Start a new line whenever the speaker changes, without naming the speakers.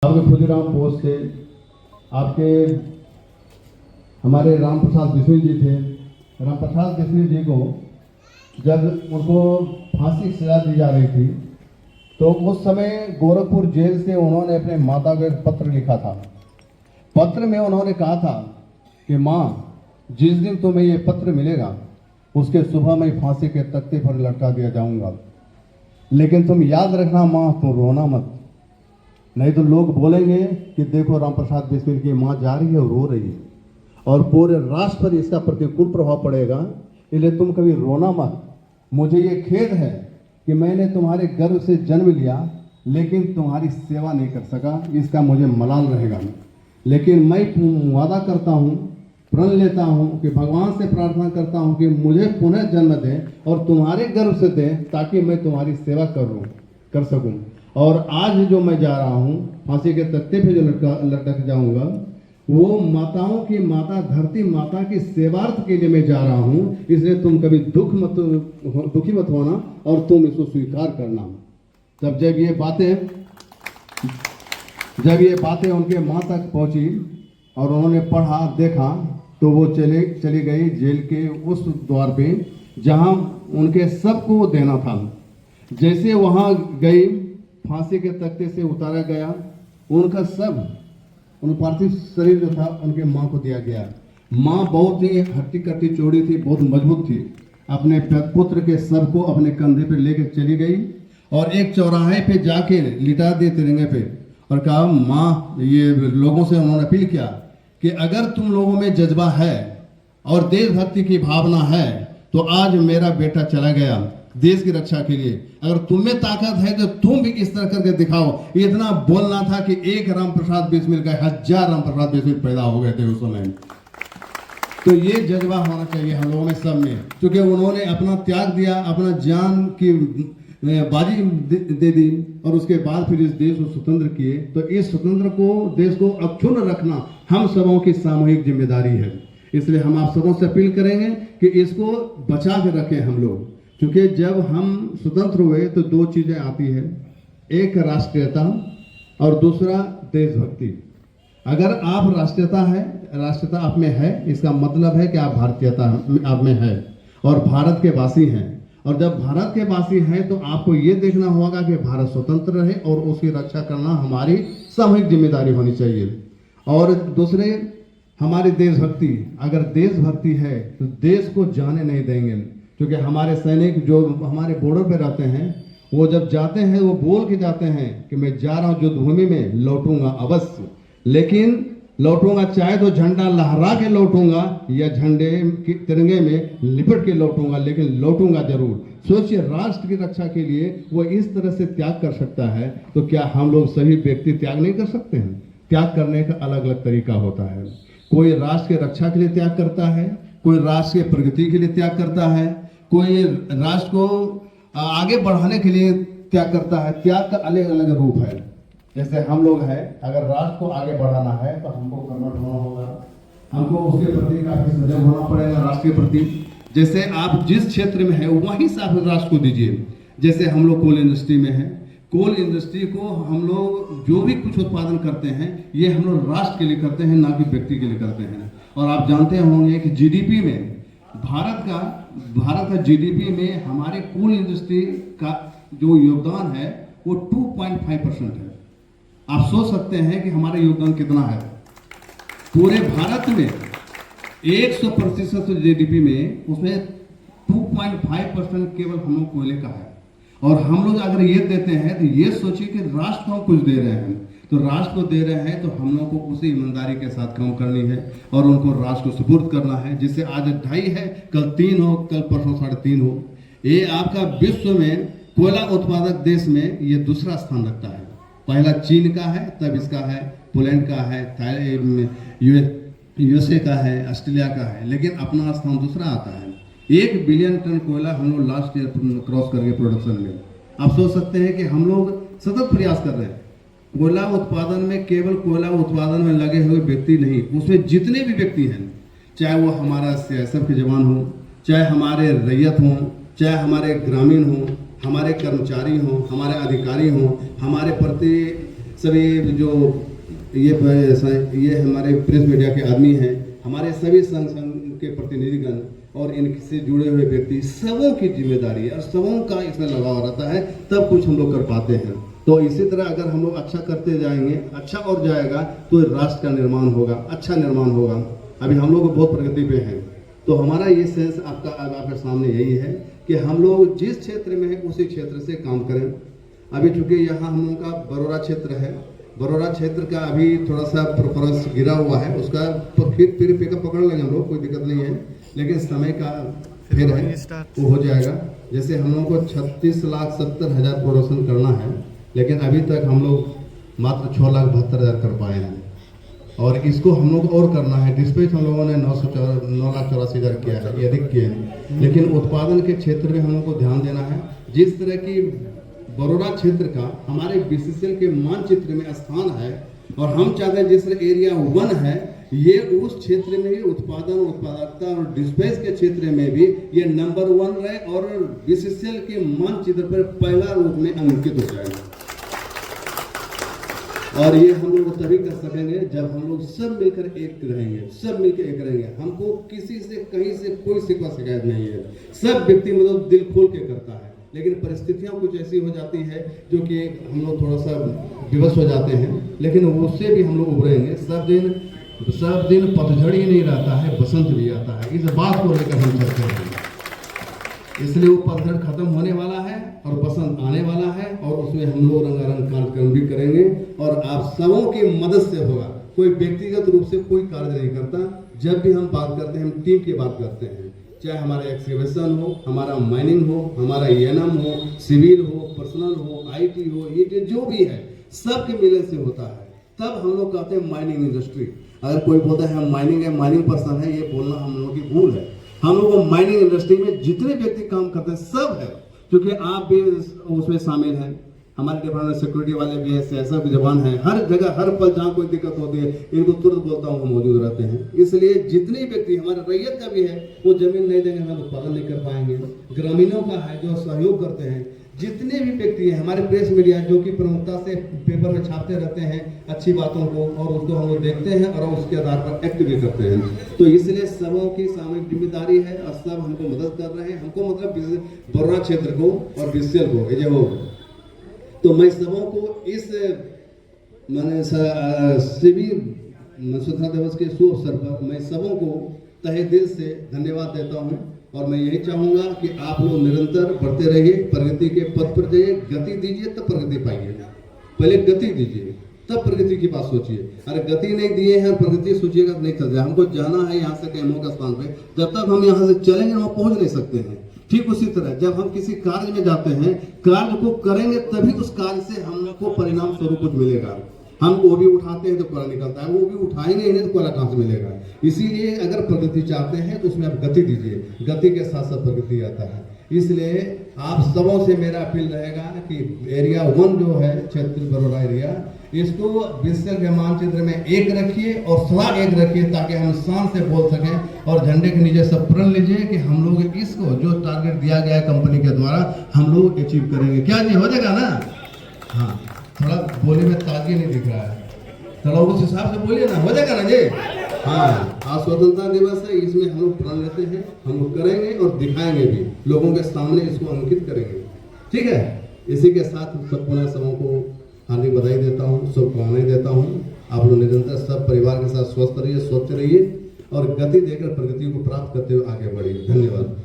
आपके खुदीराम पोस्ट थे, आपके हमारे राम प्रसाद बिस्मिल जी थे। राम प्रसाद बिस्मिल जी को जब उनको फांसी की सजा दी जा रही थी तो उस समय गोरखपुर जेल से उन्होंने अपने माता को एक पत्र लिखा था। पत्र में उन्होंने कहा था कि माँ, जिस दिन तुम्हें ये पत्र मिलेगा उसके सुबह मैं फांसी के तख्ते पर लटका दिया जाऊंगा, लेकिन तुम याद रखना माँ, तुम रोना मत, नहीं तो लोग बोलेंगे कि देखो राम प्रसाद बिस्मिल की माँ जा रही है और रो रही है और पूरे राष्ट्र पर इसका प्रतिकूल प्रभाव पड़ेगा, इसलिए तुम कभी रोना मत। मुझे ये खेद है कि मैंने तुम्हारे गर्भ से जन्म लिया लेकिन तुम्हारी सेवा नहीं कर सका, इसका मुझे मलाल रहेगा। लेकिन मैं वादा करता हूँ, प्रण लेता हूँ कि भगवान से प्रार्थना करता हूँ कि मुझे पुनः जन्म दें और तुम्हारे गर्भ से दें ताकि मैं तुम्हारी सेवा कर सकूँ। और आज जो मैं जा रहा हूँ फांसी के तख्ते पे जो लटक जाऊंगा, वो माताओं की माता, धरती माता की सेवार्थ के लिए मैं जा रहा हूँ। इसलिए तुम कभी दुखी मत होना और तुम इसको स्वीकार करना। तब जब ये बातें उनके माँ तक पहुँची और उन्होंने पढ़ा, देखा, तो वो चली गई जेल के उस द्वार पे जहाँ उनके सबको देना था। जैसे वहाँ गई, फांसी के तख्ते से उतारा गया, उनका सब, उन पार्थिव शरीर जो था उनके माँ को दिया गया। माँ बहुत ही हट्टी कट्टी चौड़ी थी, बहुत मजबूत थी। अपने पुत्र के शव को अपने कंधे पे लेकर चली गई और एक चौराहे पे जाके लिटा दिए तिरंगे पे और कहा, माँ, ये लोगों से उन्होंने अपील किया कि अगर तुम लोगों में जज्बा है और देशभक्ति की भावना है तो आज मेरा बेटा चला गया देश की रक्षा के लिए, अगर तुम में ताकत है तो तुम भी इस तरह करके दिखाओ। इतना बोलना था कि एक राम प्रसाद बिस्मिल का 1000 राम प्रसाद बिस्मिल पैदा हो गए थे उस समय। तो ये जज्बा होना चाहिए हम लोगों में, सब में, क्योंकि उन्होंने अपना त्याग दिया, अपना जान की बाजी दे दी और उसके बाद फिर इस देश को स्वतंत्र किए। तो इस स्वतंत्र को, देश को अक्षुण्ण रखना हम सबों की सामूहिक जिम्मेदारी है। इसलिए हम आप सबों से अपील करेंगे कि इसको बचा के रखें हम लोग, क्योंकि जब हम स्वतंत्र हुए तो दो चीजें आती है, एक राष्ट्रीयता और दूसरा देशभक्ति। अगर आप राष्ट्रीयता आप में है, इसका मतलब है कि आप भारतीयता आप में है और भारत के वासी हैं। और जब भारत के वासी हैं तो आपको ये देखना होगा कि भारत स्वतंत्र रहे और उसकी रक्षा करना हमारी सामूहिक जिम्मेदारी होनी चाहिए। और दूसरे, हमारी देशभक्ति, अगर देशभक्ति है तो देश को जाने नहीं देंगे, क्योंकि हमारे सैनिक जो हमारे बॉर्डर पे रहते हैं, वो जब जाते हैं वो बोल के जाते हैं कि मैं जा रहा हूँ युद्ध भूमि में, लौटूंगा अवश्य, लेकिन लौटूंगा चाहे तो झंडा लहरा के लौटूंगा या झंडे की तिरंगे में लिपट के लौटूंगा, लेकिन लौटूंगा जरूर। सोचिए, राष्ट्र की रक्षा के लिए वो इस तरह से त्याग कर सकता है, तो क्या हम लोग सभी व्यक्ति त्याग नहीं कर सकते हैं? त्याग करने का अलग अलग तरीका होता है। कोई राष्ट्र की रक्षा के लिए त्याग करता है, कोई राष्ट्र की प्रगति के लिए त्याग करता है, कोई राष्ट्र को आगे बढ़ाने के लिए त्याग करता है। त्याग का अलग अलग रूप है। जैसे हम लोग हैं, अगर राष्ट्र को आगे बढ़ाना है तो हमको कर्मठ होना होगा, हमको उसके प्रति काफी सजग होना पड़ेगा, राष्ट्र के प्रति। जैसे आप जिस क्षेत्र में हैं वहीं से आप राष्ट्र को दीजिए। जैसे हम लोग कोल इंडस्ट्री में हैं, कोल इंडस्ट्री को हम लोग जो भी कुछ उत्पादन करते हैं ये हम लोग राष्ट्र के लिए करते हैं, ना कि व्यक्ति के लिए करते हैं। और आप जानते होंगे कि जीडीपी में भारत का जीडीपी में हमारे कोल इंडस्ट्री का जो योगदान है वो 2.5% है। आप सोच सकते हैं कि हमारा योगदान कितना है। पूरे भारत में 100% जीडीपी में उसमें 2.5% केवल हम लोग कोयले का है। और हम लोग अगर ये देते हैं तो ये सोचिए कि राष्ट्र को हम कुछ दे रहे हैं, तो राष्ट्र को दे रहे हैं तो हम लोग को उसी ईमानदारी के साथ काम करनी है और उनको राष्ट्र को सुपुर्द करना है, जिससे आज 2.5 है, कल 3 हो, कल परसों 3.5 हो। ये आपका विश्व में कोयला उत्पादक देश में ये दूसरा स्थान रखता है। पहला चीन का है, तब इसका है, पोलैंड का है, यूएसए का है, ऑस्ट्रेलिया का है, लेकिन अपना स्थान दूसरा आता है। 1 बिलियन टन कोयला हम लोग लास्ट ईयर क्रॉस करके प्रोडक्शन में। आप सोच सकते हैं कि हम लोग सतत प्रयास कर रहे हैं। कोयला उत्पादन में केवल कोयला उत्पादन में लगे हुए व्यक्ति नहीं, उसमें जितने भी व्यक्ति हैं, चाहे वो हमारा सीआईएसएफ के जवान हो, चाहे हमारे रैयत हों, चाहे हमारे ग्रामीण हों, हमारे कर्मचारी हों, हमारे अधिकारी हों, हमारे प्रति सभी जो ये हमारे प्रेस मीडिया के आदमी हैं, हमारे सभी संघ के प्रतिनिधिगण और इनसे जुड़े हुए व्यक्ति, सबों की जिम्मेदारी है और सबों का इसमें लगाव रहता है, तब कुछ हम लोग कर पाते हैं। तो इसी तरह अगर हम लोग अच्छा करते जाएंगे, अच्छा और जाएगा तो राष्ट्र का निर्माण होगा, अच्छा निर्माण होगा। अभी हम लोग बहुत प्रगति पे हैं, तो हमारा ये सेंस आपके सामने यही है कि हम लोग जिस क्षेत्र में है उसी क्षेत्र से काम करें। अभी चूंकि यहाँ हम लोग का बरोरा क्षेत्र है, बरोरा क्षेत्र का अभी थोड़ा सा प्रेफरेंस गिरा हुआ है, उसका फिर पिकअप पकड़ लेंगे हम लोग, कोई दिक्कत नहीं है, लेकिन समय का फिर है वो हो जाएगा। जैसे हम लोग को 36,70,000 प्रोडक्शन करना है, लेकिन अभी तक हम लोग मात्र 6,72,000 कर पाए हैं और इसको हम लोग और करना है। डिस्पैच हम लोगों ने 9,84,000 किया है, ये अधिक किए हैं, लेकिन उत्पादन के क्षेत्र में हम लोग को ध्यान देना है। जिस तरह की बरोरा क्षेत्र का हमारे बीसीसीएल के मानचित्र में स्थान है और हम चाहते हैं जिस एरिया 1 है, ये उस क्षेत्र में ही उत्पादन, उत्पादकता और डिस्पैच के क्षेत्र में भी ये नंबर 1 रहे और बीसीसीएल के मानचित्र पर पहला रूप में अंकित हो जाएगा। और ये हम लोग तभी कर सकेंगे जब हम लोग सब मिलकर एक रहेंगे, सब मिलकर एक रहेंगे। हमको किसी से कहीं से कोई शिकवा शिकायत नहीं है, सब व्यक्ति मतलब दिल खोल के करता है, लेकिन परिस्थितियां कुछ ऐसी हो जाती है जो कि हम लोग थोड़ा सा विवश हो जाते हैं, लेकिन उससे भी हम लोग उभरेंगे। सब दिन पतझड़ ही नहीं रहता है, बसंत भी आता है, इस बात को लेकर हम चलते हैं। इसलिए वो पतझड़ खत्म होने वाला है और बसंत आने वाला है और उसमें हम लोग रंगारंग कार्यक्रम भी करेंगे और आप सबों की मदद से होगा। कोई व्यक्तिगत रूप से कोई कार्य नहीं करता। जब भी हम बात करते हैं, हम टीम की बात करते हैं, चाहे हमारा एक्सकेवेशन हो, हमारा माइनिंग हो, हमारा एएनएम हो, सिविल हो, पर्सनल हो, आईटी हो, ये जो भी है सबके मिलन से होता है। तब हम लोग कहते हैं माइनिंग इंडस्ट्री। अगर कोई बोलता है हम माइनिंग है, माइनिंग पर्सन है, ये बोलना हम लोगों की भूल है। हम लोग को माइनिंग इंडस्ट्री में जितने व्यक्ति काम करते हैं सब है, क्योंकि आप भी उसमें शामिल हैं, हमारे डिपार्टमेंट सिक्योरिटी वाले भी हैं, सियासत के जवान हैं, हर जगह हर पल जहाँ कोई दिक्कत होती है इनको तुरंत बोलता हूँ मौजूद रहते हैं। इसलिए जितने व्यक्ति हमारे रैयत का भी है, वो जमीन नहीं देंगे हम उत्पादन नहीं कर पाएंगे। ग्रामीणों का है जो सहयोग करते हैं, जितने भी व्यक्ति हैं, हमारे प्रेस मीडिया जो कि प्रमुखता से पेपर में छापते रहते हैं अच्छी बातों को और उसको हम लोग देखते हैं और उसके आधार पर एक्ट भी करते हैं। तो इसलिए सबों की सामूहिक जिम्मेदारी है और सब हमको मदद कर रहे हैं, हमको मतलब बरोरा क्षेत्र को और बीसीसीएल को ये हो। तो मैं सबों को इस मैंने सिविल स्वतंत्रता दिवस के शुभ अवसर पर मैं सबों को तहे दिल से धन्यवाद देता हूं और मैं यही चाहूंगा कि आप लोग निरंतर बढ़ते रहिए, प्रगति के पथ पर जाइए, गति दीजिए तब प्रगति पाइए। पहले गति दीजिए तब प्रगति की बात सोचिए। अरे गति नहीं दिए हैं और प्रगति सोचिएगा तो नहीं चल जाए। हमको जाना है यहाँ से डेमो का स्थान पे, जब तक हम यहाँ से चलेंगे वहाँ पहुँच नहीं सकते हैं। ठीक उसी तरह जब हम किसी कार्य में जाते हैं, कार्य को करेंगे तभी उस कार्य से हमको परिणाम स्वरूप कुछ मिलेगा। हम वो भी उठाते हैं तो कोयला निकलता है, वो भी उठाएंगे नहीं तो कोयला कहाँ से मिलेगा। इसीलिए अगर प्रगति चाहते हैं तो उसमें आप गति दीजिए, गति के साथ साथ प्रगति आता है। इसलिए आप सबों से मेरा अपील रहेगा कि एरिया 1 जो है क्षेत्र बरोरा एरिया, इसको बीसीसीएल के मानचित्र में एक रखिए और सलाह एक रखिए ताकि हम शान से बोल सकें और झंडे के नीचे सब प्रण लीजिए कि हम लोग इसको जो टारगेट दिया गया है कंपनी के द्वारा हम लोग अचीव करेंगे। क्या जी हो जाएगा ना? हाँ, थोड़ा बोले में ताजगी नहीं दिख रहा है, थोड़ा उस हिसाब से बोलिए ना, हो जाएगा ना जी? हाँ, आज स्वतंत्रता दिवस है, इसमें हम लोग प्रण लेते हैं, हम लोग करेंगे और दिखाएंगे भी, लोगों के सामने इसको अंकित करेंगे। ठीक है, इसी के साथ सब पुनः सबों को हार्दिक बधाई देता हूँ, शुभकामनाएं देता हूँ। आप लोग निरंतर सब परिवार के साथ स्वस्थ रहिए, स्वच्छ रहिए और गति देकर प्रगति को प्राप्त करते हुए आगे बढ़िए। धन्यवाद।